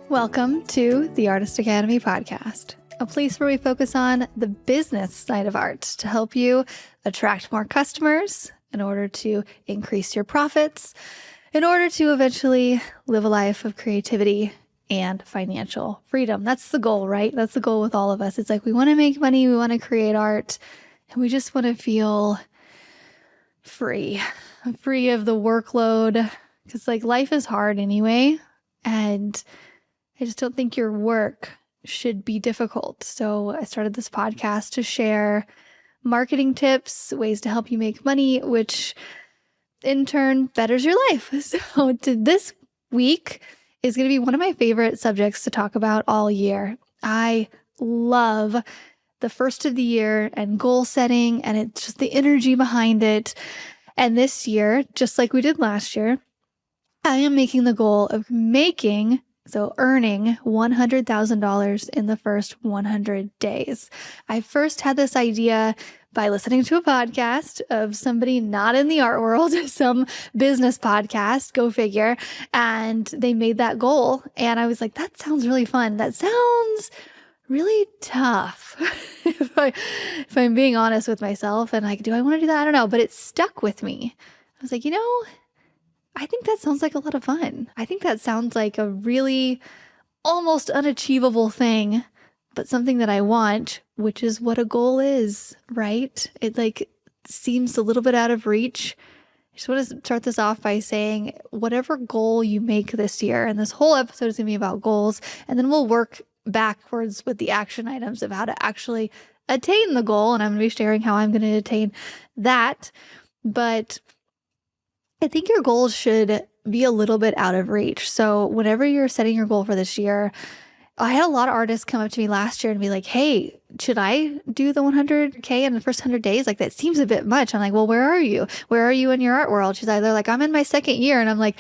Welcome to the Artist Academy podcast, a place where we focus on the business side of art to help you attract more customers in order to increase your profits, in order to eventually live a life of creativity and financial freedom. That's the goal, right? That's the goal with all of us. It's like we want to make money, we want to create art, and we just want to feel free of the workload, because like life is hard anyway, and I just don't think your work should be difficult. So I started this podcast to share marketing tips, ways to help you make money, which in turn betters your life. So this week is going to be one of my favorite subjects to talk about all year. I love the first of the year and goal setting, and it's just the energy behind it. And this year, just like we did last year, I am making the goal of earning $100,000 in the first 100 days. I first had this idea by listening to a podcast of somebody not in the art world, some business podcast, go figure, and they made that goal. And I was like, that sounds really fun. That sounds really tough. if I'm being honest with myself, and like, do I want to do that? I don't know, but it stuck with me. I was like, I think that sounds like a lot of fun. I think that sounds like a really almost unachievable thing, but something that I want, which is what a goal is, right? It like seems a little bit out of reach. I just want to start this off by saying whatever goal you make this year, and this whole episode is going to be about goals, and then we'll work backwards with the action items of how to actually attain the goal, and I'm going to be sharing how I'm going to attain that. But I think your goals should be a little bit out of reach. So whenever you're setting your goal for this year, I had a lot of artists come up to me last year and be like, hey, should I do the 100K in the first 100 days? Like, that seems a bit much. I'm like, well, where are you? Where are you in your art world? She's either like, I'm in my second year. And I'm like,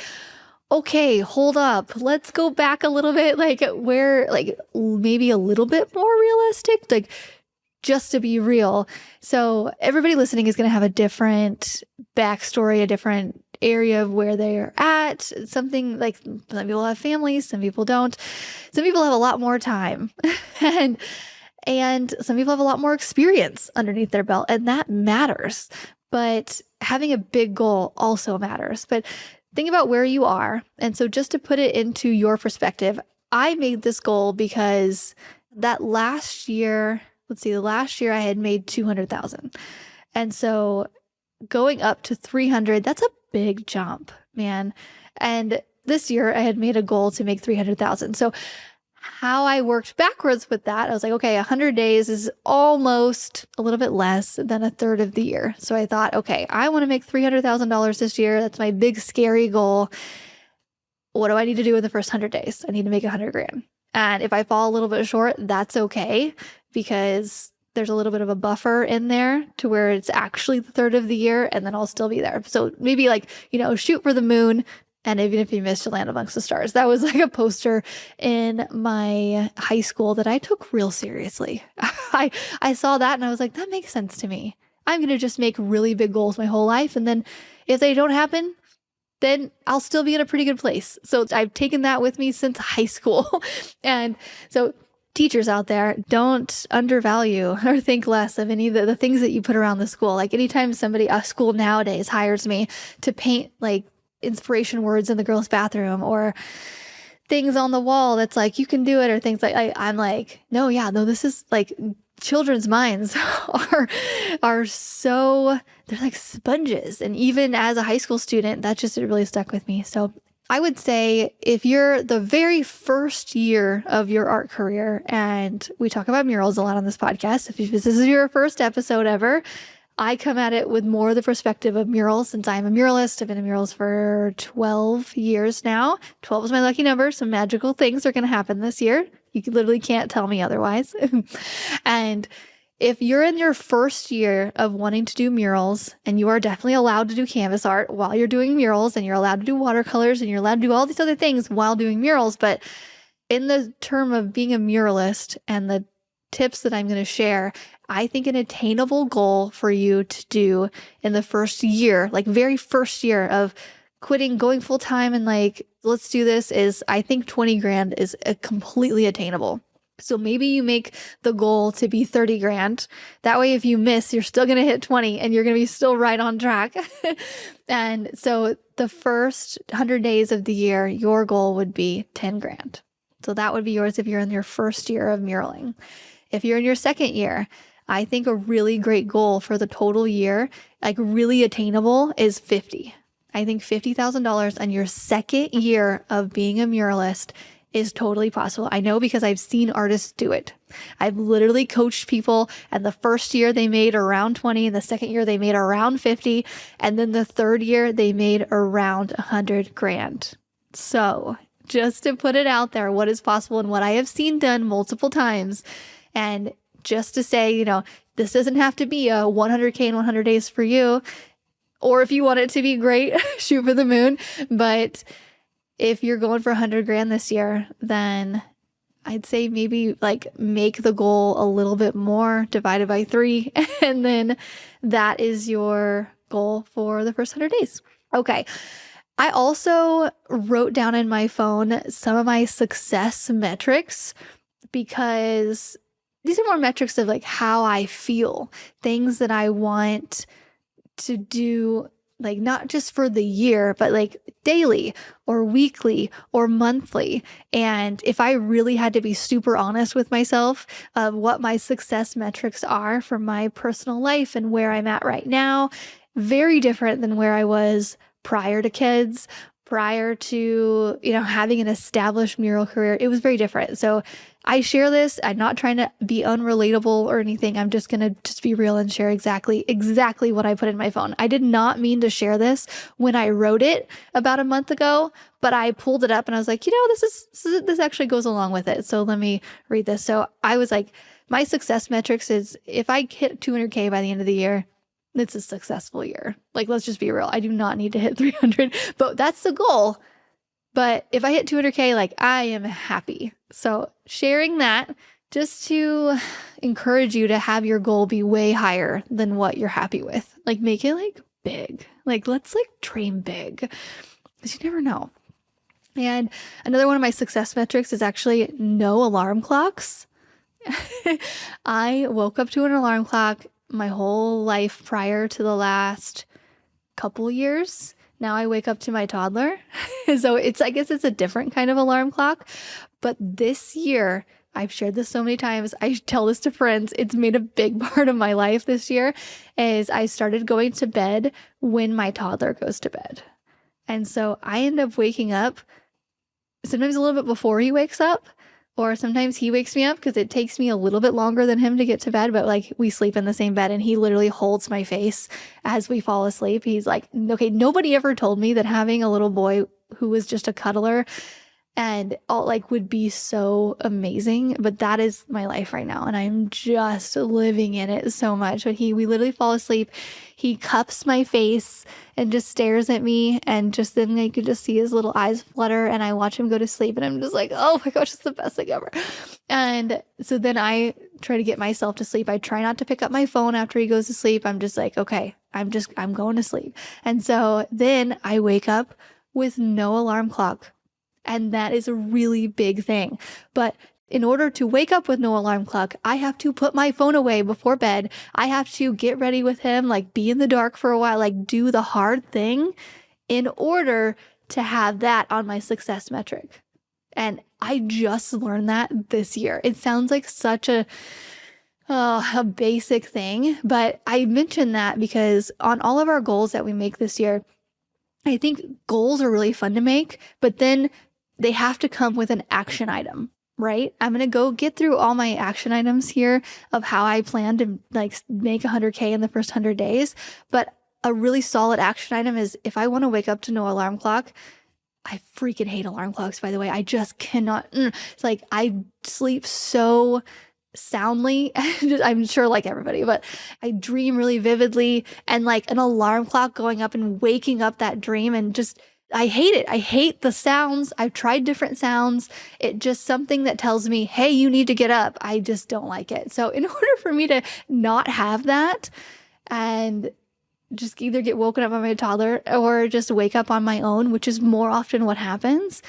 okay, hold up. Let's go back a little bit. Like, where, like, maybe a little bit more realistic, like, just to be real. So everybody listening is going to have a different backstory, a different area of where they're at. Something like some people have families, some people don't. Some people have a lot more time and some people have a lot more experience underneath their belt, and that matters. But having a big goal also matters. But think about where you are. And so just to put it into your perspective, I made this goal because that last year, the last year I had made 200,000. And so going up to 300, that's a big jump, man. And this year I had made a goal to make 300,000. So how I worked backwards with that, I was like, okay, 100 days is almost a little bit less than a third of the year. So I thought, okay, I want to make $300,000 this year. That's my big scary goal. What do I need to do in the first 100 days? I need to make 100 grand. And if I fall a little bit short, that's okay, because there's a little bit of a buffer in there to where it's actually the third of the year, and then I'll still be there. So maybe like, shoot for the moon. And even if you miss, to land amongst the stars. That was like a poster in my high school that I took real seriously. I saw that and I was like, that makes sense to me. I'm going to just make really big goals my whole life. And then if they don't happen, then I'll still be in a pretty good place. So I've taken that with me since high school. And so teachers out there, don't undervalue or think less of any of the things that you put around the school. Like anytime a school nowadays hires me to paint like inspiration words in the girls' bathroom or things on the wall that's like, you can do it, or things like, I'm like, no, this is like, children's minds are so, they're like sponges. And even as a high school student, that just really stuck with me. So I would say if you're the very first year of your art career, and we talk about murals a lot on this podcast, if this is your first episode ever, I come at it with more the perspective of murals, since I'm a muralist. I've been in murals for 12 years now. 12 is my lucky number. Some magical things are going to happen this year. You literally can't tell me otherwise. And if you're in your first year of wanting to do murals, and you are definitely allowed to do canvas art while you're doing murals, and you're allowed to do watercolors, and you're allowed to do all these other things while doing murals, but in the term of being a muralist and the tips that I'm going to share, I think an attainable goal for you to do in the first year, like very first year of quitting, going full time and like, let's do this is, I think 20 grand is completely attainable. So maybe you make the goal to be 30 grand. That way, if you miss, you're still going to hit 20 and you're going to be still right on track. And so the first 100 days of the year, your goal would be 10 grand. So that would be yours if you're in your first year of muraling. If you're in your second year, I think a really great goal for the total year, like really attainable, is 50. I think $50,000 on your second year of being a muralist is totally possible. I know because I've seen artists do it. I've literally coached people, and the first year they made around 20, and the second year they made around 50, and then the third year they made around 100 grand. So just to put it out there, what is possible and what I have seen done multiple times. And just to say, you know, this doesn't have to be a 100K in 100 days for you. Or if you want it to be great, shoot for the moon. But if you're going for 100 grand this year, then I'd say maybe like make the goal a little bit more, divided by 3. And then that is your goal for the first 100 days. Okay. I also wrote down in my phone some of my success metrics, because these are more metrics of like how I feel, things that I want to do, like not just for the year, but like daily or weekly or monthly. And if I really had to be super honest with myself of what my success metrics are for my personal life and where I'm at right now, very different than where I was prior to kids, prior to, you know, having an established mural career. It was very different. So I share this. I'm not trying to be unrelatable or anything. I'm just going to just be real and share exactly what I put in my phone. I did not mean to share this when I wrote it about a month ago, but I pulled it up and I was like, you know, this actually goes along with it. So let me read this. So I was like, my success metrics is if I hit 200K by the end of the year, it's a successful year. Like, let's just be real. I do not need to hit 300, but that's the goal. But if I hit 200K, like, I am happy. So sharing that just to encourage you to have your goal be way higher than what you're happy with. Like, make it like big. Like, let's like dream big, because you never know. And another one of my success metrics is actually no alarm clocks. I woke up to an alarm clock my whole life prior to the last couple years. Now I wake up to my toddler. So I guess it's a different kind of alarm clock. But this year, I've shared this so many times. I tell this to friends. It's made a big part of my life this year, is I started going to bed when my toddler goes to bed. And so I end up waking up sometimes a little bit before he wakes up, or sometimes he wakes me up because it takes me a little bit longer than him to get to bed, but like we sleep in the same bed and he literally holds my face as we fall asleep. He's like, okay, nobody ever told me that having a little boy who was just a cuddler and all like would be so amazing, but that is my life right now. And I'm just living in it so much. But we literally fall asleep. He cups my face and just stares at me, and just then I could just see his little eyes flutter, and I watch him go to sleep, and I'm just like, oh my gosh, it's the best thing ever. And so then I try to get myself to sleep. I try not to pick up my phone after he goes to sleep. I'm just like, okay, I'm going to sleep. And so then I wake up with no alarm clock. And that is a really big thing. But in order to wake up with no alarm clock, I have to put my phone away before bed. I have to get ready with him, like be in the dark for a while, like do the hard thing in order to have that on my success metric. And I just learned that this year. It sounds like such a basic thing, but I mentioned that because on all of our goals that we make this year, I think goals are really fun to make, but then they have to come with an action item, right? I'm going to go get through all my action items here of how I plan to like make 100K in the first 100 days. But a really solid action item is if I want to wake up to no alarm clock. I freaking hate alarm clocks, by the way. I just cannot. It's like I sleep so soundly. I'm sure like everybody, but I dream really vividly, and like an alarm clock going up and waking up that dream, and just I hate it. I hate the sounds. I've tried different sounds. It just something that tells me, hey, you need to get up. I just don't like it. So in order for me to not have that and just either get woken up by my toddler or just wake up on my own, which is more often what happens,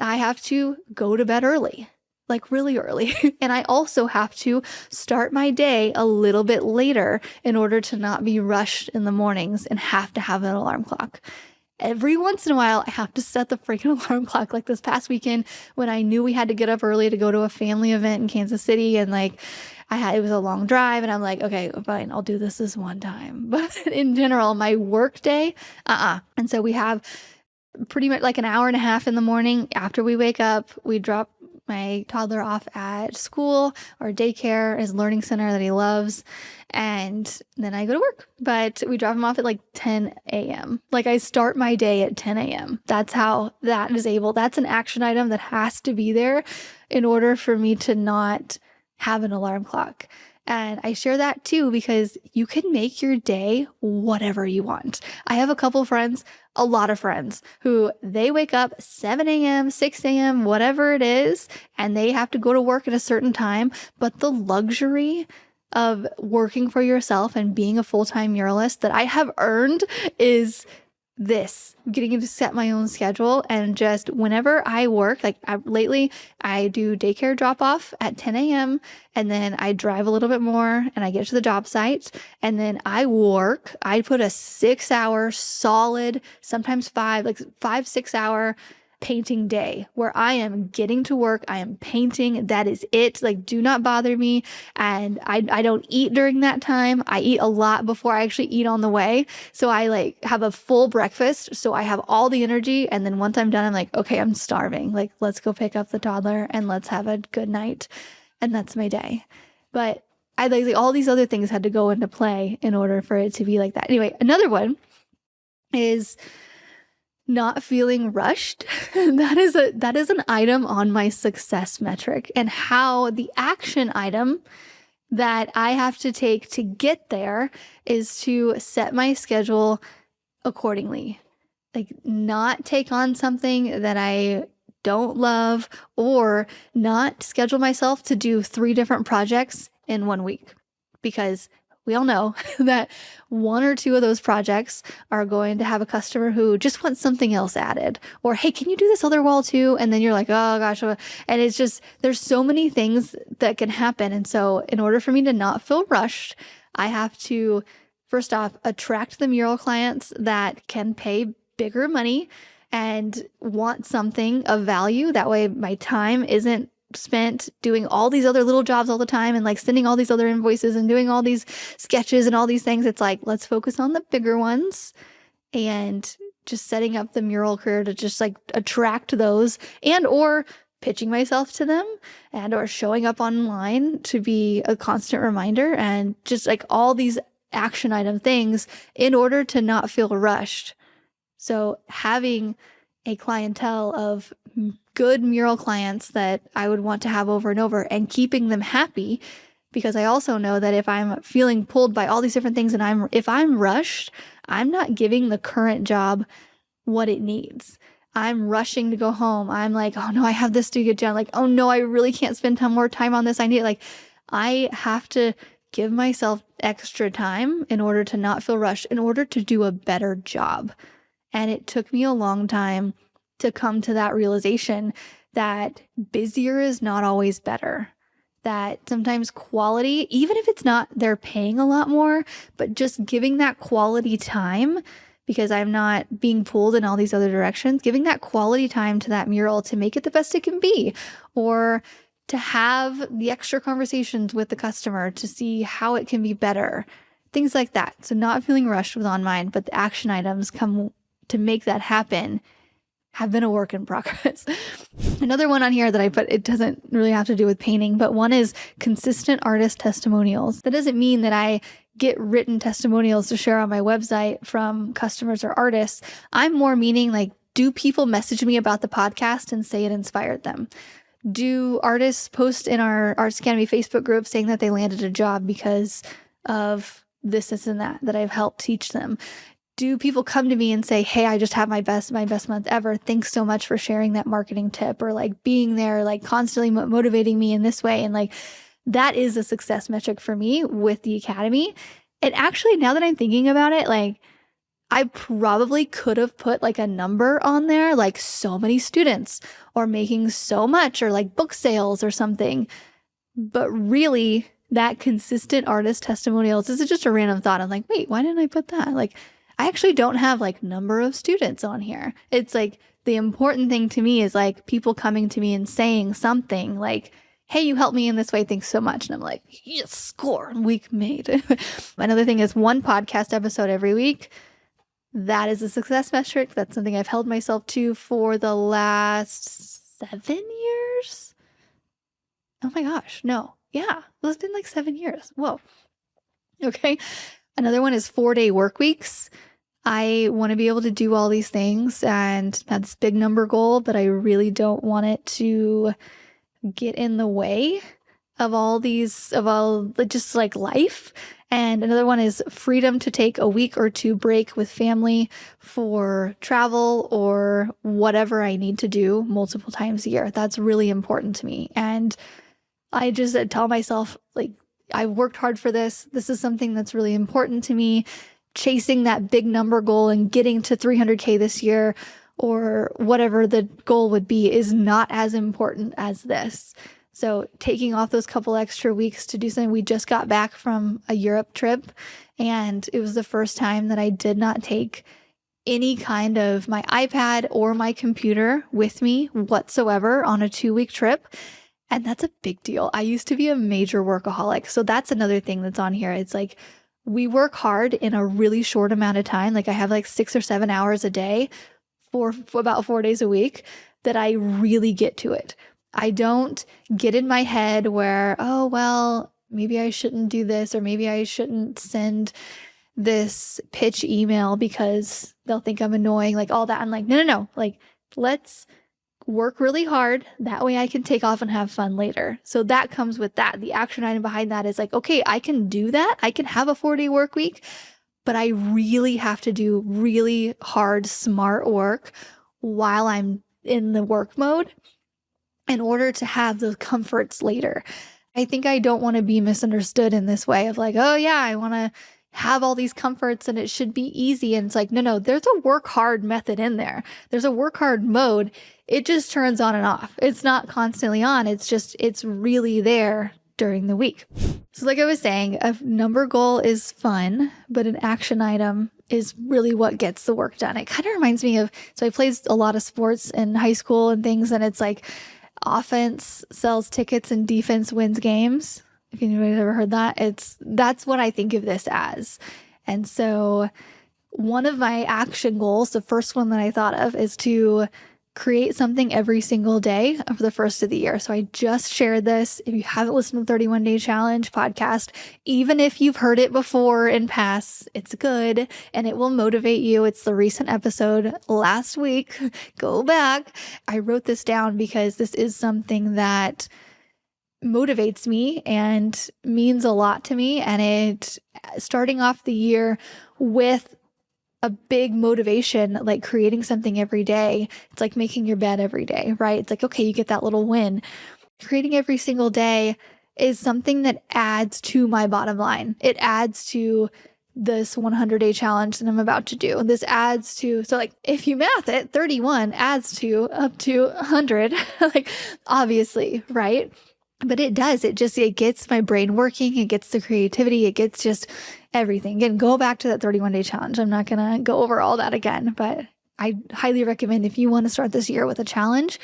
I have to go to bed early, like really early. And I also have to start my day a little bit later in order to not be rushed in the mornings and have to have an alarm clock. Every once in a while, I have to set the freaking alarm clock. Like this past weekend when I knew we had to get up early to go to a family event in Kansas City, and like it was a long drive, and I'm like, okay, fine, I'll do this one time. But in general, my work day, And so we have pretty much like an hour and a half in the morning after we wake up. We drop my toddler off at school or daycare, his learning center that he loves. And then I go to work, but we drop him off at like 10 a.m. Like I start my day at 10 a.m. That's how that's an action item that has to be there in order for me to not have an alarm clock. And I share that too because you can make your day whatever you want. I have a lot of friends who they wake up 7 a.m., 6 a.m., whatever it is, and they have to go to work at a certain time. But the luxury of working for yourself and being a full-time muralist that I have earned is getting to set my own schedule. And just whenever I work, lately I do daycare drop off at 10 a.m. and then I drive a little bit more and I get to the job site and then I put a 6-hour solid, sometimes 6-hour painting day where I am getting to work. I am painting. That is it. Like, do not bother me. And I don't eat during that time. I eat a lot before I actually eat on the way. So I have a full breakfast. So I have all the energy. And then once I'm done, I'm like, okay, I'm starving. Like, let's go pick up the toddler and let's have a good night. And that's my day. But all these other things had to go into play in order for it to be like that. Anyway, another one is not feeling rushed. That is an item on my success metric, and how the action item that I have to take to get there is to set my schedule accordingly. Like, not take on something that I don't love, or not schedule myself to do 3 different projects in 1 week, because we all know that 1 or 2 of those projects are going to have a customer who just wants something else added. Or, hey, can you do this other wall too? And then you're like, oh gosh. And it's just, there's so many things that can happen. And so in order for me to not feel rushed, I have to, first off, attract the mural clients that can pay bigger money and want something of value. That way my time isn't spent doing all these other little jobs all the time and sending all these other invoices and doing all these sketches and all these things. It's like, let's focus on the bigger ones and just setting up the mural career to just attract those, and or pitching myself to them, and or showing up online to be a constant reminder, and just all these action item things in order to not feel rushed. So having a clientele of good mural clients that I would want to have over and over, and keeping them happy, because I also know that if I'm feeling pulled by all these different things and if I'm rushed, I'm not giving the current job what it needs. I'm rushing to go home. I'm like, oh no, I have this to get done. Like, oh no, I really can't spend more time on this. I have to give myself extra time in order to not feel rushed, in order to do a better job. And it took me a long time to come to that realization that busier is not always better. That sometimes quality, even if it's not, they're paying a lot more, but just giving that quality time, because I'm not being pulled in all these other directions, giving that quality time to that mural to make it the best it can be, or to have the extra conversations with the customer to see how it can be better, things like that. So not feeling rushed was on mine, but the action items come to make that happen have been a work in progress. Another one on here that I put, it doesn't really have to do with painting, but one is consistent artist testimonials. That doesn't mean that I get written testimonials to share on my website from customers or artists. I'm more meaning do people message me about the podcast and say it inspired them? Do artists post in our Arts Academy Facebook group saying that they landed a job because of this and that I've helped teach them? Do people come to me and say, hey, I just had my best month ever. Thanks so much for sharing that marketing tip, or being there, constantly motivating me in this way. And that is a success metric for me with the Academy. And actually, now that I'm thinking about it, like I probably could have put like a number on there, like so many students or making so much or like book sales or something. But really, that consistent artist testimonials, this is just a random thought. I'm like, wait, why didn't I put that? Like, I actually don't have like number of students on here. It's like the important thing to me is like people coming to me and saying something like, hey, you helped me in this way. Thanks so much. And I'm like, yes, score, week made. Another thing is one podcast episode every week. That is a success metric. That's something I've held myself to for the last 7 years. Oh my gosh, no. Yeah, it's been like 7 years. Whoa. Okay. Another one is 4-day work weeks. I want to be able to do all these things and have this big number goal, but I really don't want it to get in the way of all just like life. And another one is freedom to take a week or two break with family for travel or whatever I need to do multiple times a year. That's really important to me. And I just tell myself, like, I've worked hard for this. This is something that's really important to me. Chasing that big number goal and getting to 300K this year or whatever the goal would be is not as important as this. So taking off those couple extra weeks to do something. We just got back from a Europe trip, and it was the first time that I did not take any kind of my iPad or my computer with me whatsoever on a 2-week trip. And that's a big deal. I used to be a major workaholic. So that's another thing that's on here. It's like we work hard in a really short amount of time. Like I have like 6 or 7 hours a day for about 4 days a week that I really get to it. I don't get in my head where, oh, well, maybe I shouldn't do this or maybe I shouldn't send this pitch email because they'll think I'm annoying, like all that. I'm like, no. Like, let's work really hard. That way I can take off and have fun later. So that comes with that. The action item behind that is like, okay, I can do that. I can have a 4-day work week, but I really have to do really hard, smart work while I'm in the work mode in order to have those comforts later. I think I don't want to be misunderstood in this way of like, oh yeah, I want to have all these comforts and it should be easy. And it's like, no, there's a work hard method in there. There's a work hard mode. It just turns on and off. It's not constantly on. It's really there during the week. So like I was saying, a number goal is fun, but an action item is really what gets the work done. It kind of reminds me of, so I played a lot of sports in high school and things, and it's like offense sells tickets and defense wins games. If anybody's ever heard that, that's what I think of this as. And so one of my action goals, the first one that I thought of, is to create something every single day of the first of the year. So I just shared this. If you haven't listened to the 31 Day Challenge podcast, even if you've heard it before in past, it's good and it will motivate you. It's the recent episode last week. Go back. I wrote this down because this is something that motivates me and means a lot to me. And it starting off the year with a big motivation, like creating something every day. It's like making your bed every day, right? It's like, okay, you get that little win. Creating every single day is something that adds to my bottom line. It adds to this 100-day challenge that I'm about to do. This adds to, so like if you math it, 31 adds to up to 100, like obviously, right? But it does. It gets my brain working. It gets the creativity. It gets just everything. Again, go back to that 31-day challenge. I'm not going to go over all that again, but I highly recommend if you want to start this year with a challenge,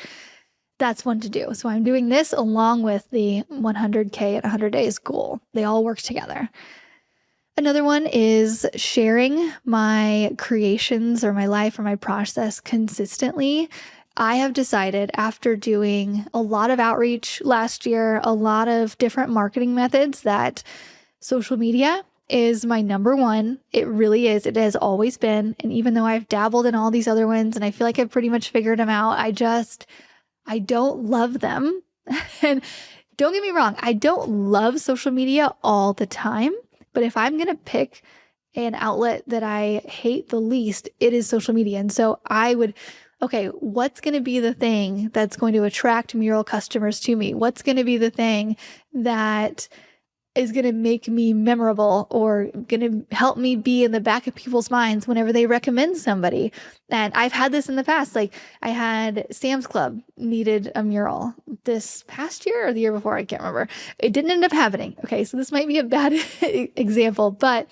that's one to do. So I'm doing this along with the 100K at 100 days goal. They all work together. Another one is sharing my creations or my life or my process consistently. I have decided after doing a lot of outreach last year, a lot of different marketing methods, that social media is my number one. It really is. It has always been. And even though I've dabbled in all these other ones and I feel like I've pretty much figured them out, I don't love them. And don't get me wrong, I don't love social media all the time. But if I'm going to pick an outlet that I hate the least, it is social media. And so okay, what's going to be the thing that's going to attract mural customers to me? What's going to be the thing that is going to make me memorable or going to help me be in the back of people's minds whenever they recommend somebody. And I've had this in the past. Like I had Sam's Club needed a mural this past year or the year before. I can't remember. It didn't end up happening. Okay. So this might be a bad example, but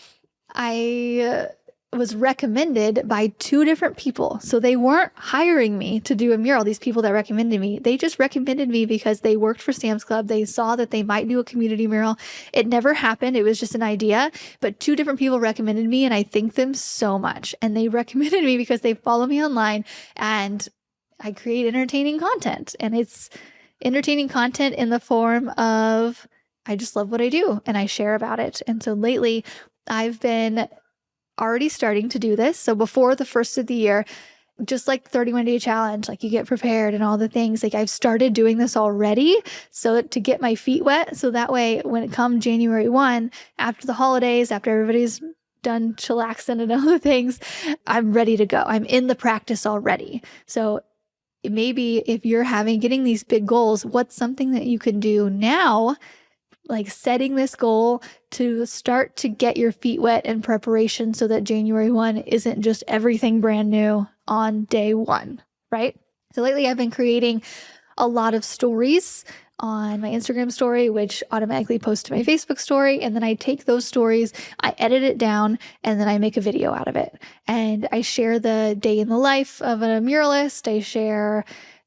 I was recommended by two different people. So they weren't hiring me to do a mural. These people that recommended me, they just recommended me because they worked for Sam's Club. They saw that they might do a community mural. It never happened. It was just an idea, but two different people recommended me and I thank them so much. And they recommended me because they follow me online and I create entertaining content, and it's entertaining content in the form of, I just love what I do and I share about it. And so lately I've been already starting to do this. So before the first of the year, just like 31-day challenge, like you get prepared and all the things, like I've started doing this already so to get my feet wet. So that way, when it comes January 1, after the holidays, after everybody's done chillaxing and all the things, I'm ready to go. I'm in the practice already. So maybe if you're getting these big goals, what's something that you can do now, like setting this goal to start to get your feet wet in preparation so that January 1 isn't just everything brand new on day 1, right? So lately I've been creating a lot of stories on my Instagram story, which automatically posts to my Facebook story. And then I take those stories, I edit it down, and then I make a video out of it. And I share the day in the life of a muralist.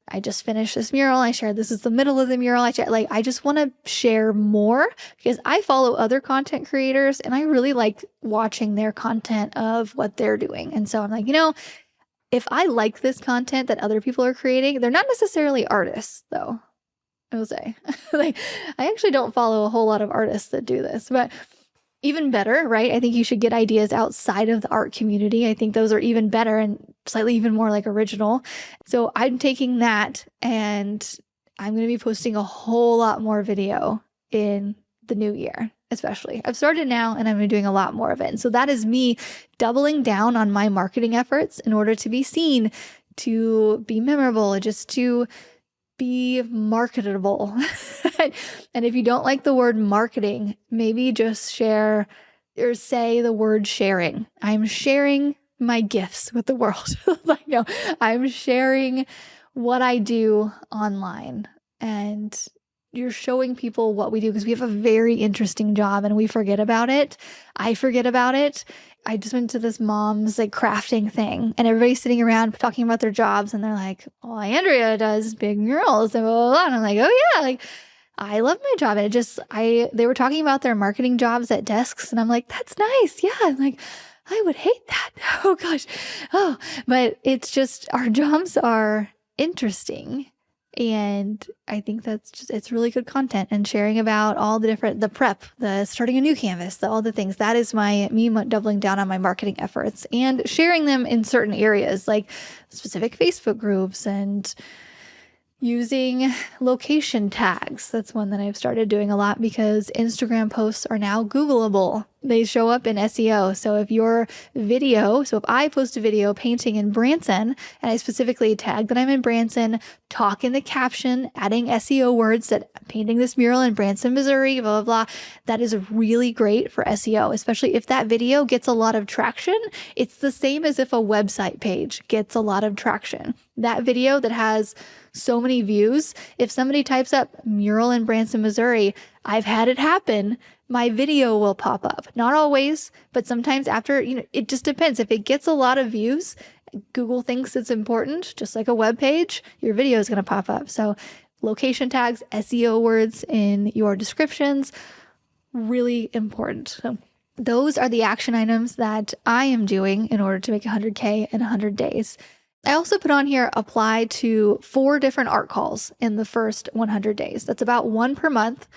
I just finished this mural. I shared this is the middle of the mural. I just want to share more because I follow other content creators and I really like watching their content of what they're doing. And so I'm like, if I like this content that other people are creating, they're not necessarily artists though. I will say, like, I actually don't follow a whole lot of artists that do this, but even better, right? I think you should get ideas outside of the art community. I think those are even better and slightly even more like original. So I'm taking that and I'm going to be posting a whole lot more video in the new year, especially. I've started now and I'm doing a lot more of it. And so that is me doubling down on my marketing efforts in order to be seen, to be memorable, just to be marketable. And if you don't like the word marketing, maybe just share or say the word sharing. I'm sharing my gifts with the world. No, I'm sharing what I do online. And you're showing people what we do because we have a very interesting job and we forget about it. I forget about it. I just went to this mom's crafting thing and everybody's sitting around talking about their jobs and they're like, oh, Andrea does big murals and blah, blah, blah. And I'm like, oh yeah, I love my job. And they were talking about their marketing jobs at desks and I'm like, that's nice. Yeah. I'm I would hate that. Oh gosh. Oh, but it's just, our jobs are interesting. And I think it's really good content and sharing about all the prep, the starting a new canvas, all the things. That is me doubling down on my marketing efforts and sharing them in certain areas like specific Facebook groups and using location tags. That's one that I've started doing a lot because Instagram posts are now Googleable. They show up in SEO. So if I post a video painting in Branson and I specifically tag that I'm in Branson, talk in the caption, adding SEO words that I'm painting this mural in Branson, Missouri, blah, blah, blah, that is really great for SEO, especially if that video gets a lot of traction. It's the same as if a website page gets a lot of traction. That video that has so many views, if somebody types up mural in Branson, Missouri, I've had it happen. My video will pop up. Not always, but sometimes after, it just depends. If it gets a lot of views, Google thinks it's important, just like a web page, your video is going to pop up. So location tags, SEO words in your descriptions, really important. So those are the action items that I am doing in order to make 100K in 100 days. I also put on here, apply to 4 different art calls in the first 100 days. That's about 1 per month.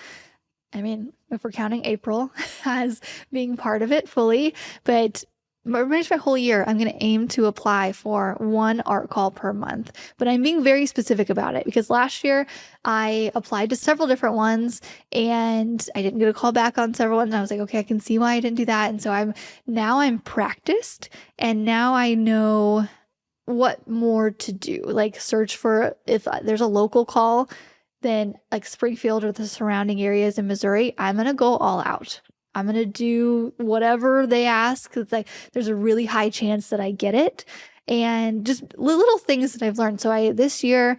I mean, if we're counting April as being part of it fully, but my whole year, I'm going to aim to apply for 1 art call per month. But I'm being very specific about it because last year I applied to several different ones and I didn't get a call back on several ones. And I was like, okay, I can see why I didn't do that. And so I'm practiced and now I know what more to do, search for if there's a local call then like Springfield or the surrounding areas in Missouri, I'm going to go all out. I'm going to do whatever they ask. It's like there's a really high chance that I get it. And just little things that I've learned. So this year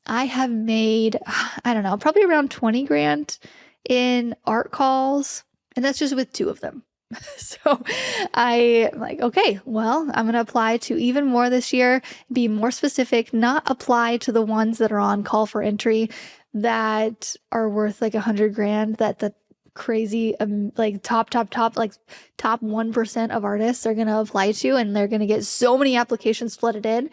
I have made, I don't know, probably around 20 grand in art calls. And that's just with 2 of them. So I'm like, okay, well, I'm going to apply to even more this year, be more specific, not apply to the ones that are on call for entry that are worth like 100 grand that the crazy, like top 1% of artists are going to apply to, and they're going to get so many applications flooded in.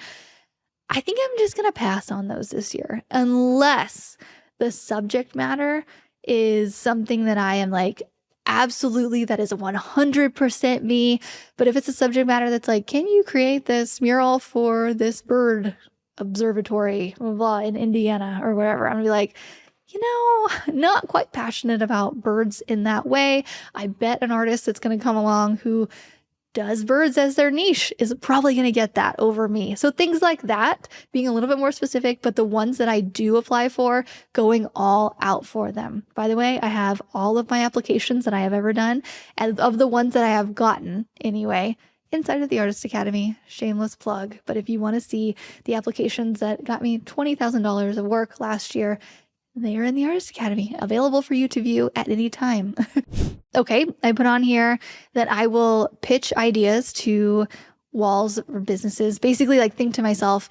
I think I'm just going to pass on those this year, unless the subject matter is something that I am like, absolutely, that is 100% me. But if it's a subject matter that's like, can you create this mural for this bird observatory, blah, blah, in Indiana or whatever, I'm gonna be like, not quite passionate about birds in that way. I bet an artist that's going to come along who does birds as their niche is probably going to get that over me. So things like that, being a little bit more specific, but the ones that I do apply for, going all out for them. By the way, I have all of my applications that I have ever done, and of the ones that I have gotten anyway, inside of the Artist Academy. Shameless plug. But if you want to see the applications that got me $20,000 of work last year, they are in the Artist Academy, available for you to view at any time. Okay, I put on here that I will pitch ideas to walls or businesses. Basically, like, think to myself,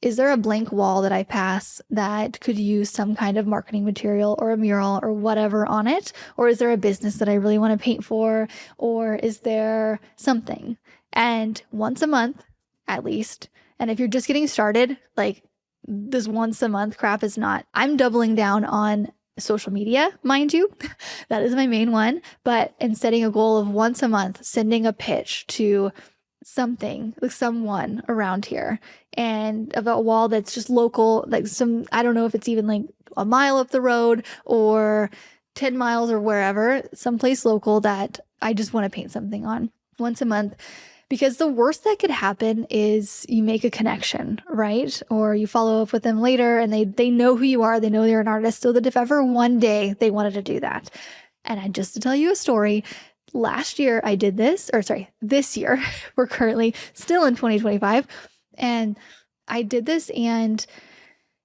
is there a blank wall that I pass that could use some kind of marketing material or a mural or whatever on it? Or is there a business that I really want to paint for? Or is there something? And once a month, at least, and if you're just getting started, like, this once a month crap is not, I'm doubling down on social media, mind you. That is my main one. But in setting a goal of once a month, sending a pitch to something, like someone around here, and about a wall that's just local, like I don't know if it's even like a mile up the road or 10 miles or wherever, someplace local that I just want to paint something on once a month. Because the worst that could happen is you make a connection, right? Or you follow up with them later and they know who you are. They know you're an artist. So that if ever one day they wanted to do that. And just to tell you a story, this year, we're currently still in 2025. And I did this, and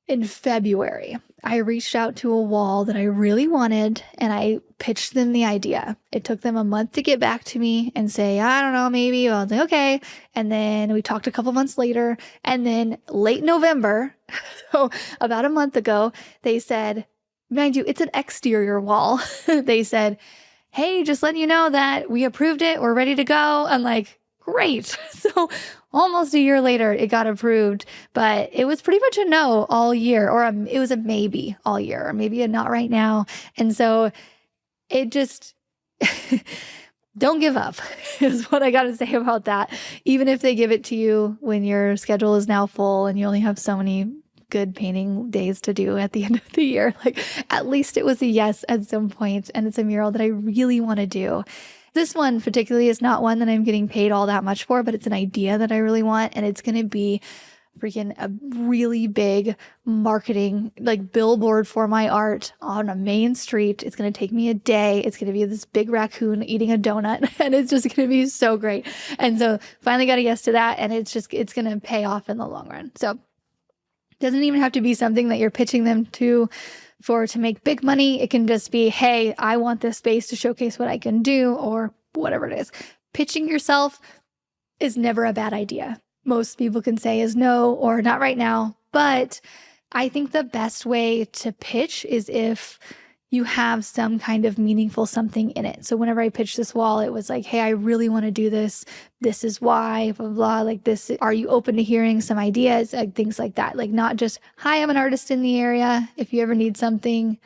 in February, I reached out to a wall that I really wanted, and I pitched them the idea. It took them a month to get back to me and say, I don't know, maybe. Well, I was like, okay. And then we talked a couple months later, and then late November, so about a month ago, they said, mind you, it's an exterior wall. They said, hey, just letting you know that we approved it. We're ready to go. I'm like, great. So almost a year later, it got approved, but it was pretty much a no all year, or it was a maybe all year, or maybe a not right now. And so it just, don't give up is what I got to say about that. Even if they give it to you when your schedule is now full and you only have so many good painting days to do at the end of the year, like, at least it was a yes at some point, and it's a mural that I really want to do. This one particularly is not one that I'm getting paid all that much for, but it's an idea that I really want, and it's going to be freaking a really big marketing, like, billboard for my art on a main street. It's going to take me a day. It's going to be this big raccoon eating a donut, and it's just going to be so great. And so finally got a yes to that, and it's going to pay off in the long run. So it doesn't even have to be something that you're pitching them to make big money. It can just be, hey, I want this space to showcase what I can do, or whatever it is. Pitching yourself is never a bad idea. Most people can say is no, or not right now. But I think the best way to pitch is if you have some kind of meaningful something in it. So whenever I pitched this wall, it was like, hey, I really want to do this. This is why, blah, blah, blah. Like, this, are you open to hearing some ideas? Like, things like that. Like, not just, hi, I'm an artist in the area. If you ever need something,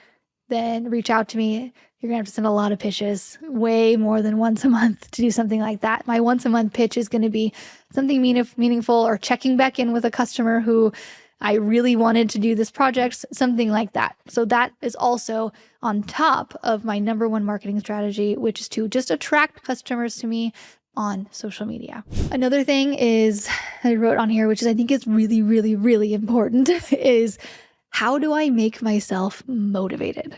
then reach out to me. You're going to have to send a lot of pitches, way more than once a month to do something like that. My once a month pitch is going to be something meaningful, or checking back in with a customer who I really wanted to do this project, something like that. So that is also on top of my number one marketing strategy, which is to just attract customers to me on social media. Another thing is I wrote on here, which is, I think is really, really, really important, is how do I make myself motivated?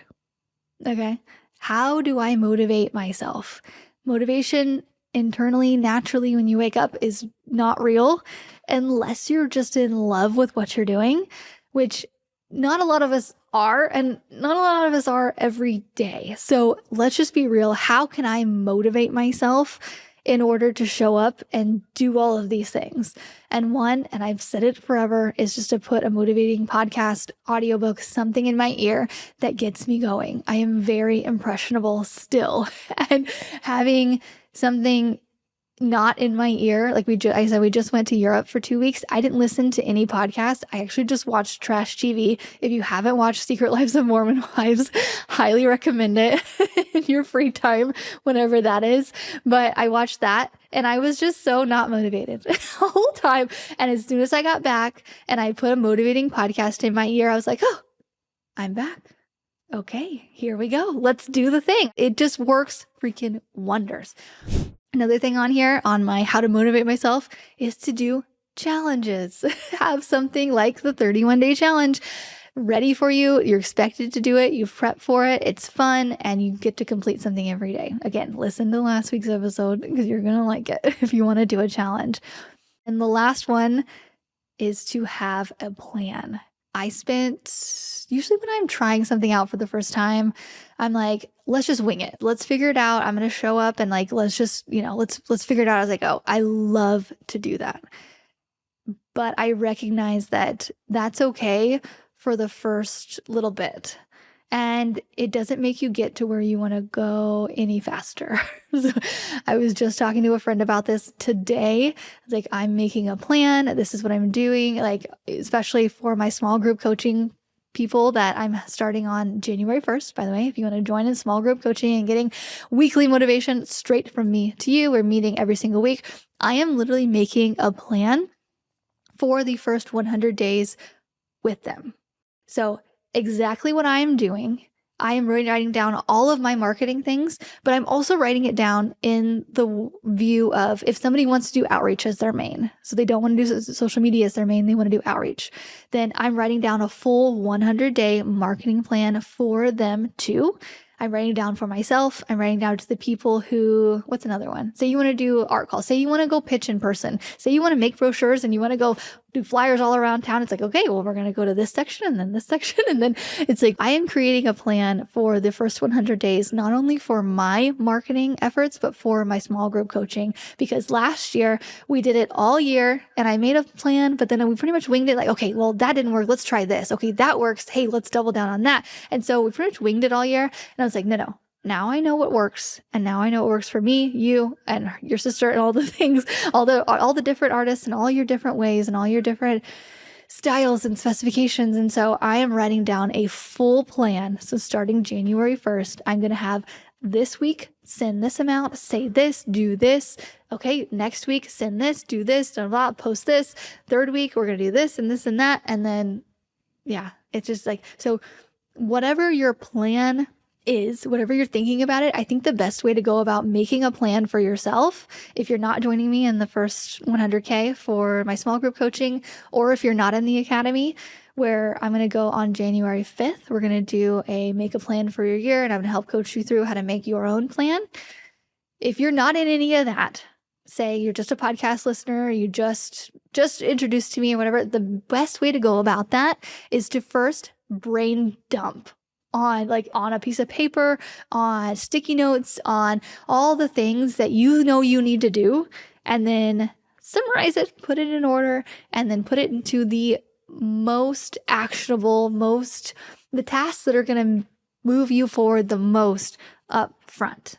Okay. How do I motivate myself? Motivation internally, naturally, when you wake up is not real unless you're just in love with what you're doing, which not a lot of us are, and not a lot of us are every day. So let's just be real. How can I motivate myself in order to show up and do all of these things? And one, and I've said it forever, is just to put a motivating podcast, audiobook, something in my ear that gets me going. I am very impressionable still. And having something not in my ear, like I said, we just went to Europe for 2 weeks. I didn't listen to any podcast. I actually just watched trash TV. If you haven't watched Secret Lives of Mormon Wives, highly recommend it in your free time, whenever that is. But I watched that and I was just so not motivated the whole time. And as soon as I got back and I put a motivating podcast in my ear, I was like, oh, I'm back. Okay, here we go. Let's do the thing. It just works freaking wonders. Another thing on here on my how to motivate myself is to do challenges. Have something like the 31-day challenge ready for you. You're expected to do it. You've prepped for it. It's fun and you get to complete something every day. Again, listen to last week's episode because you're going to like it if you want to do a challenge. And the last one is to have a plan. Usually when I'm trying something out for the first time, I'm like, let's just wing it. Let's figure it out. I'm going to show up and like, let's just, let's figure it out as I go. I love to do that. But I recognize that that's okay for the first little bit. And it doesn't make you get to where you want to go any faster. So I was just talking to a friend about this today. Like, I'm making a plan. This is what I'm doing. Like, especially for my small group coaching people that I'm starting on January 1st. By the way, if you want to join in small group coaching and getting weekly motivation straight from me to you, we're meeting every single week. I am literally making a plan for the first 100 days with them. So exactly what I am doing. I am writing down all of my marketing things, but I'm also writing it down in the view of if somebody wants to do outreach as their main, so they don't want to do social media as their main, they want to do outreach, then I'm writing down a full 100-day marketing plan for them too. I'm writing down for myself. I'm writing down to the people who, what's another one? Say you want to do art calls. Say you want to go pitch in person. Say you want to make brochures and you want to go do flyers all around town. It's like, okay, well, we're going to go to this section and then this section. And then it's like, I am creating a plan for the first 100 days, not only for my marketing efforts, but for my small group coaching. Because last year we did it all year and I made a plan, but then we pretty much winged it. Like, okay, well, that didn't work. Let's try this. Okay, that works. Hey, let's double down on that. And so we pretty much winged it all year. And I was like, no. Now I know what works. And now I know what works for me, you, and your sister, and all the things, all the different artists and all your different ways and all your different styles and specifications. And so I am writing down a full plan. So starting January 1st, I'm going to have this week, send this amount, say this, do this. Okay, next week, send this, do this, blah, blah, post this. Third week, we're going to do this and this and that. And then, yeah, it's just like, so whatever your plan is, whatever you're thinking about it, I think the best way to go about making a plan for yourself, if you're not joining me in the first 100K for my small group coaching, or if you're not in the academy, where I'm going to go on January 5th, we're going to do a make a plan for your year, and I'm going to help coach you through how to make your own plan. If you're not in any of that, say you're just a podcast listener, you just introduced to me or whatever, the best way to go about that is to first brain dump on a piece of paper, on sticky notes, on all the things that you know you need to do, and then summarize it, put it in order, and then put it into the most actionable, the tasks that are going to move you forward the most up front.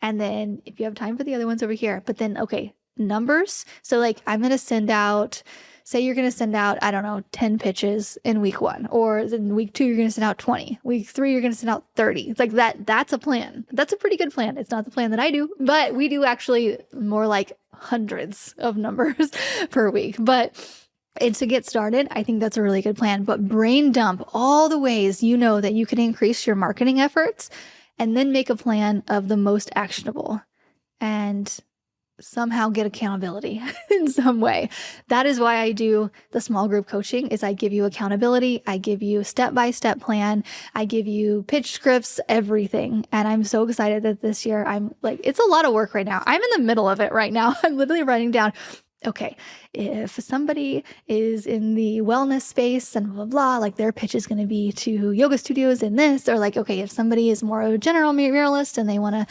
And then if you have time for the other ones over here, but then, okay, numbers. So like I'm going to send out, say you're going to send out, I don't know, 10 pitches in week 1, or in week 2, you're going to send out 20. Week 3, you're going to send out 30. It's like that's a plan. That's a pretty good plan. It's not the plan that I do, but we do actually more like hundreds of numbers per week. And to get started, I think that's a really good plan. But brain dump all the ways you know that you can increase your marketing efforts, and then make a plan of the most actionable. And somehow get accountability in some way. That is why I do the small group coaching is I give you accountability. I give you step-by-step plan. I give you pitch scripts, everything. And I'm so excited that this year it's a lot of work right now. I'm in the middle of it right now. I'm literally writing down, okay, if somebody is in the wellness space and blah, blah, like their pitch is going to be to yoga studios in this, or like, okay, if somebody is more of a general muralist and they want to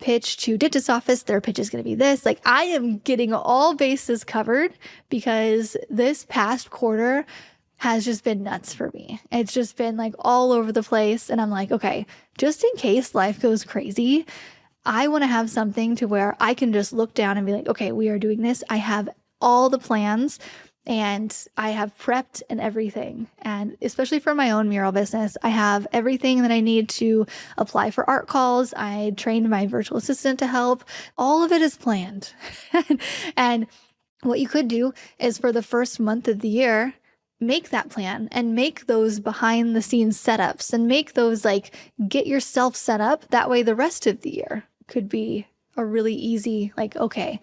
pitch to dentist office, their pitch is going to be this. Like I am getting all bases covered because this past quarter has just been nuts for me. It's just been like all over the place. And I'm like, okay, just in case life goes crazy, I want to have something to where I can just look down and be like, okay, we are doing this. I have all the plans and I have prepped and everything. And especially for my own mural business, I have everything that I need to apply for art calls. I trained my virtual assistant to help. All of it is planned. And what you could do is for the first month of the year, make that plan and make those behind the scenes setups and make those like get yourself set up. That way the rest of the year could be a really easy, like, okay,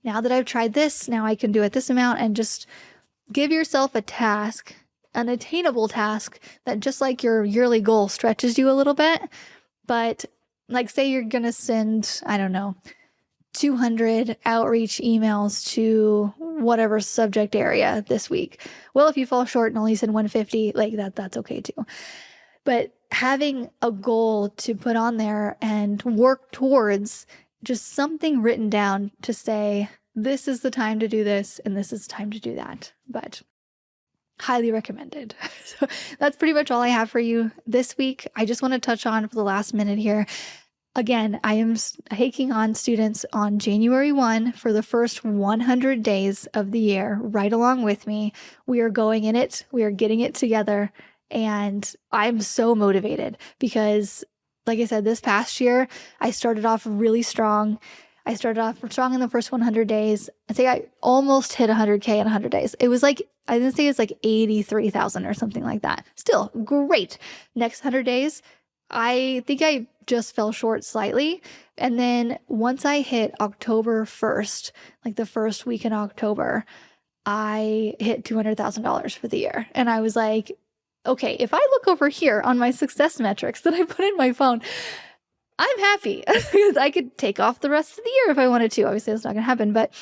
now that I've tried this, now I can do it this amount, and just give yourself a task, an attainable task that just like your yearly goal stretches you a little bit. But like say you're going to send, I don't know, 200 outreach emails to whatever subject area this week. Well, if you fall short and only send 150, like that's okay too. But having a goal to put on there and work towards, just something written down to say, this is the time to do this and this is the time to do that. But highly recommended. So that's pretty much all I have for you this week. I just want to touch on for the last minute here. Again, I am taking on students on January 1 for the first 100 days of the year, right along with me. We are going in it. We are getting it together. And I'm so motivated because, like I said, this past year, I started off really strong. I started off strong in the first 100 days. I think I almost hit 100K in 100 days. It was like, I didn't say it's like 83,000 or something like that. Still great. Next 100 days, I think I just fell short slightly. And then once I hit October 1st, like the first week in October, I hit $200,000 for the year. And I was like, okay, if I look over here on my success metrics that I put in my phone, I'm happy because I could take off the rest of the year if I wanted to. Obviously, that's not going to happen. But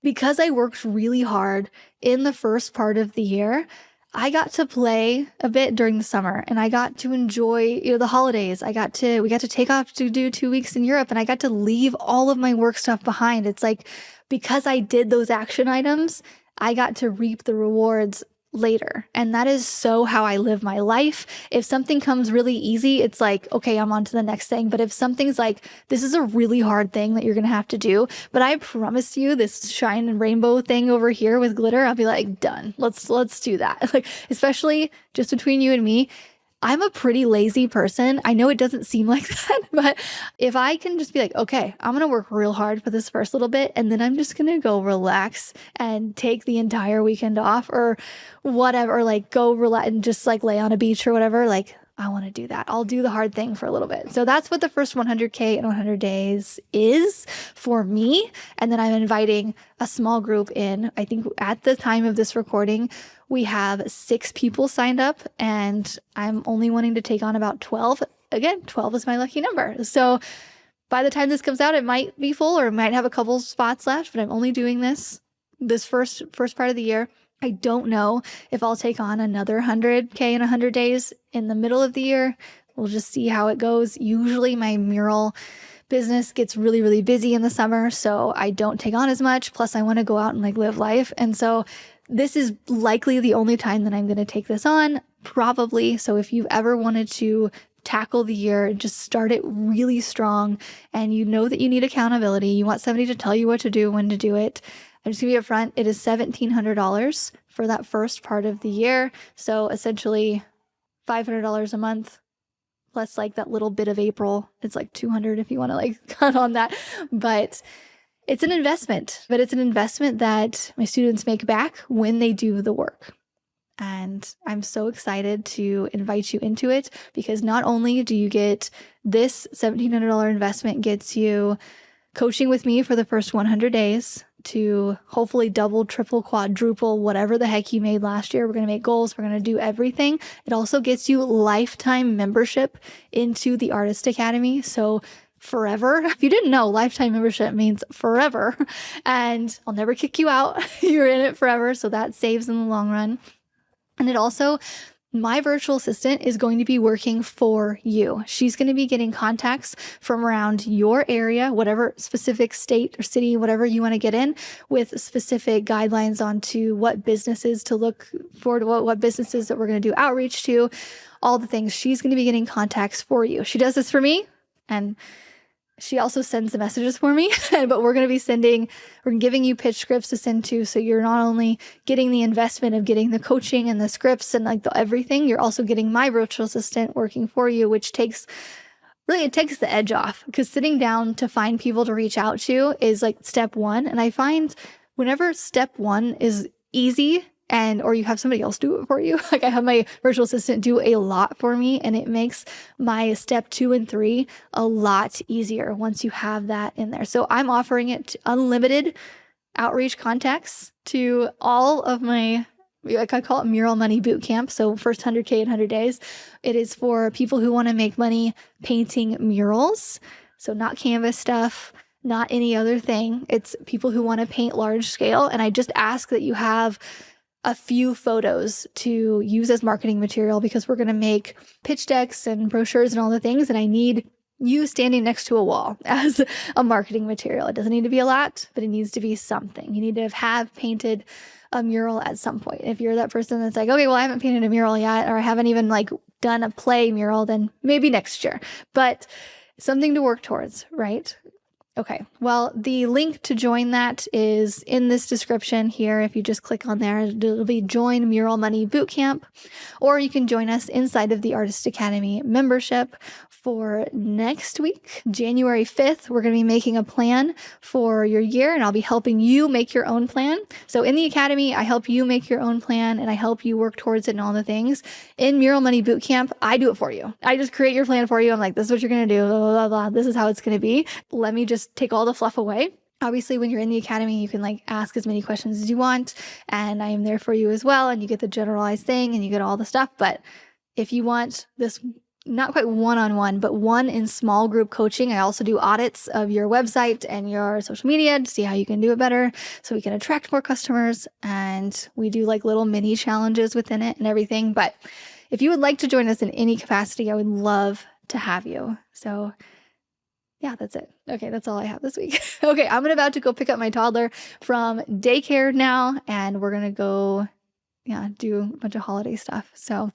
because I worked really hard in the first part of the year, I got to play a bit during the summer and I got to enjoy, the holidays. We got to take off to do 2 weeks in Europe and I got to leave all of my work stuff behind. It's like, because I did those action items, I got to reap the rewards later. And that is so how I live my life. If something comes really easy, it's like, okay, I'm on to the next thing. But if something's like, this is a really hard thing that you're going to have to do, but I promise you this shine and rainbow thing over here with glitter, I'll be like, done. Let's do that. Like, especially just between you and me, I'm a pretty lazy person. I know it doesn't seem like that, but if I can just be like, okay, I'm going to work real hard for this first little bit, and then I'm just going to go relax and take the entire weekend off or whatever, or like go relax and just like lay on a beach or whatever. Like, I want to do that. I'll do the hard thing for a little bit. So that's what the first 100K in 100 days is for me. And then I'm inviting a small group in. I think at the time of this recording, we have 6 people signed up and I'm only wanting to take on about 12. Again, 12 is my lucky number. So by the time this comes out, it might be full or it might have a couple spots left, but I'm only doing this first part of the year. I don't know if I'll take on another 100K in 100 days in the middle of the year. We'll just see how it goes. Usually my mural business gets really, really busy in the summer, so I don't take on as much. Plus I want to go out and like live life. And so this is likely the only time that I'm going to take this on, probably. So if you've ever wanted to tackle the year, just start it really strong and you know that you need accountability. You want somebody to tell you what to do, when to do it. I'm just going to be upfront. It is $1,700 for that first part of the year. So essentially $500 a month plus like that little bit of April. It's like $200 if you want to like cut on that. But it's an investment, that my students make back when they do the work. And I'm so excited to invite you into it because not only do you get this $1,700 investment gets you coaching with me for the first 100 days to hopefully double, triple, quadruple, whatever the heck you made last year. We're going to make goals. We're going to do everything. It also gets you lifetime membership into the Artist Academy. So forever. If you didn't know, lifetime membership means forever, and I'll never kick you out. You're in it forever. So that saves in the long run. And it also, my virtual assistant is going to be working for you. She's going to be getting contacts from around your area, whatever specific state or city, whatever you want to get in, with specific guidelines onto what businesses to look for, what businesses that we're going to do outreach to, all the things. She's going to be getting contacts for you. She does this for me, and she also sends the messages for me, but we're going to be giving you pitch scripts to send to. So you're not only getting the investment of getting the coaching and the scripts and like everything, you're also getting my virtual assistant working for you, which takes the edge off, because sitting down to find people to reach out to is like step one. And I find whenever step one is easy, or you have somebody else do it for you. Like I have my virtual assistant do a lot for me, and it makes my step 2 and 3 a lot easier once you have that in there. So I'm offering it to unlimited outreach contacts to all of my, like I call it Mural Money Bootcamp. So first 100K in 100 days. It is for people who want to make money painting murals. So not canvas stuff, not any other thing. It's people who want to paint large scale. And I just ask that you have a few photos to use as marketing material, because we're going to make pitch decks and brochures and all the things. And I need you standing next to a wall as a marketing material. It doesn't need to be a lot, but it needs to be something. You need to have painted a mural at some point. If you're that person that's like, okay, well, I haven't painted a mural yet, or I haven't even like done a play mural, then maybe next year, but something to work towards, right? Okay, well, the link to join that is in this description here. If you just click on there, it'll be Join Mural Money Bootcamp, or you can join us inside of the Artist Academy membership for next week, January 5th. We're going to be making a plan for your year, and I'll be helping you make your own plan. So in the Academy, I help you make your own plan, and I help you work towards it and all the things. In Mural Money Bootcamp, I do it for you. I just create your plan for you. I'm like, this is what you're going to do, blah, blah, blah, blah. This is how it's going to be. Let me just take all the fluff away. Obviously, when you're in the Academy, you can like ask as many questions as you want, and I am there for you as well. And you get the generalized thing and you get all the stuff. But if you want this, not quite one-on-one, but one in small group coaching, I also do audits of your website and your social media to see how you can do it better so we can attract more customers. And we do like little mini challenges within it and everything. But if you would like to join us in any capacity, I would love to have you. So yeah, that's it. Okay, that's all I have this week. Okay, I'm about to go pick up my toddler from daycare now, and we're going to go, do a bunch of holiday stuff. So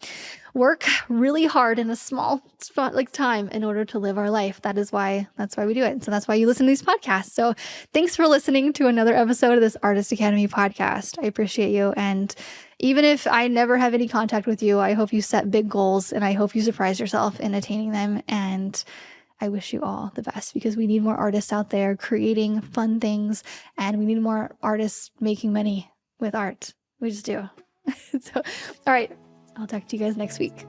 work really hard in a small spot like time in order to live our life. That's why we do it. So that's why you listen to these podcasts. So thanks for listening to another episode of this Artist Academy podcast. I appreciate you. And even if I never have any contact with you, I hope you set big goals, and I hope you surprise yourself in attaining them. And I wish you all the best, because we need more artists out there creating fun things, and we need more artists making money with art. We just do. So, all right. I'll talk to you guys next week.